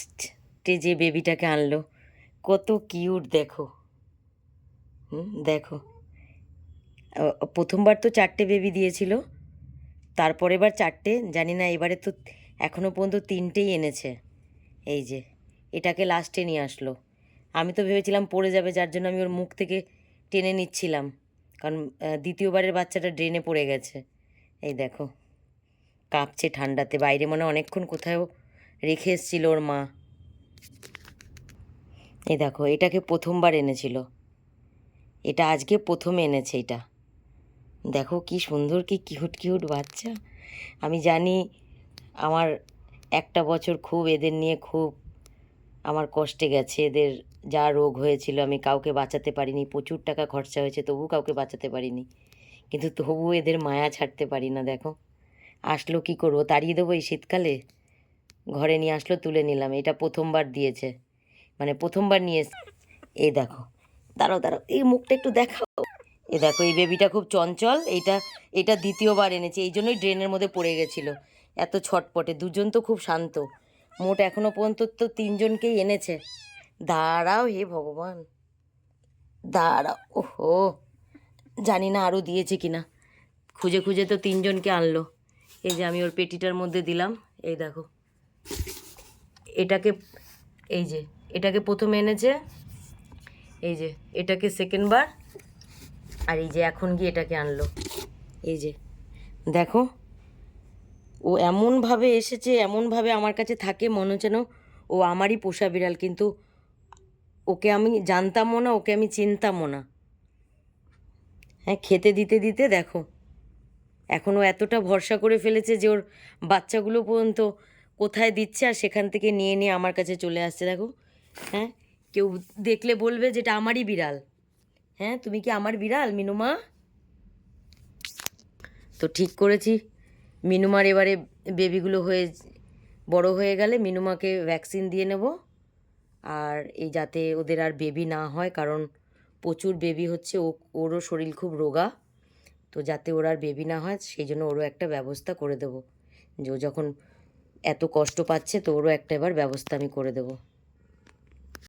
লাস্টে যে বেবিটাকে আনলো, কত কিউট দেখো। দেখো, প্রথমবার তো 4টে বেবি দিয়েছিল, তারপর এবার 4টে, জানি না এবারে তো এখনও পর্যন্ত 3টেই এনেছে। এই যে এটাকে লাস্টে নিয়ে আসলো। আমি তো ভেবেছিলাম পড়ে যাবে, যার জন্য আমি ওর মুখ থেকে টেনে নিচ্ছিলাম, কারণ দ্বিতীয়বারের বাচ্চাটা ড্রেনে পড়ে গেছে। এই দেখো, কাঁপছে ঠান্ডাতে, বাইরে মনে অনেকক্ষণ কোথাও রেখে এসেছিল ওর মা। এই দেখো, এটাকে প্রথমবার এনেছিল, এটা আজকে প্রথম এনেছে। এটা দেখো কি সুন্দর, কি কিউট কিউট বাচ্চা। আমি জানি আমার একটা বছর খুব এদের নিয়ে খুব আমার কষ্টে গেছে। এদের যা রোগ হয়েছিল, আমি কাউকে বাঁচাতে পারিনি, প্রচুর টাকা খরচা হয়েছে, তবু কাউকে বাঁচাতে পারিনি, কিন্তু তবু এদের মায়া ছাড়তে পারি না। দেখো আসলো, কি করবো, তাড়িয়ে দেবো এই শীতকালে? ঘরে নিয়ে আসলো, তুলে নিলাম। এটা প্রথমবার দিয়েছে, মানে প্রথমবার নিয়ে। এই দেখো, দাঁড়াও দাঁড়াও, এই মুখটা একটু দেখাও। এই দেখো, এই বেবিটা খুব চঞ্চল। এটা দ্বিতীয়বার এনেছে, এই জন্যই ড্রেনের মধ্যে পড়ে গেছিলো, এত ছটপটে। দুজন তো খুব শান্ত। মোট এখনও পর্যন্ত তো 3জনকেই এনেছে। দাঁড়াও, হে ভগবান, দাঁড়াও। ওহো, জানি না আরও দিয়েছে কিনা, খুঁজে খুঁজে তো 3জনকে আনলো। এই যে আমি ওর পেটিটার মধ্যে দিলাম। এই দেখো, এটাকে, এই যে এটাকে প্রথমে এনেছে, এই যে এটাকে সেকেন্ডবার, আর এই যে এখন গিয়ে এটাকে আনলো। এই যে দেখো, ও এমনভাবে এসেছে, এমনভাবে আমার কাছে থাকে, মনে হচ্ছে যেন ও আমারই পোষা বিড়াল, কিন্তু ওকে আমি জানতামও না, ওকে আমি চিনতামও না। হ্যাঁ, খেতে দিতে দিতে দেখো, এখনও এতটা ভরসা করে ফেলেছে যে ওর বাচ্চাগুলো পর্যন্ত কোথায় দিচ্ছে, আর সেখান থেকে নিয়ে নিয়ে আমার কাছে চলে আসছে। দেখো, হ্যাঁ, কেউ দেখলে বলবে যেটা আমারই বিড়াল। হ্যাঁ, তুমি কি আমার বিড়াল মিনুমা? তো ঠিক করেছি, মিনুমার এবারে বেবিগুলো বড় হয়ে গেলে মিনুমাকে ভ্যাকসিন দিয়ে নেব। আর এই যাতে ওদের আর বেবি না হয়, কারণ প্রচুর বেবি হচ্ছে, ওরও শরীর খুব রোগা, তো যাতে ওর আর বেবি না হয় সেই জন্য ওরও একটা ব্যবস্থা করে দেবো। যে ও যখন এত কষ্ট পাচ্ছে, তো ওরও একটা এবার ব্যবস্থা আমি করে দেবো।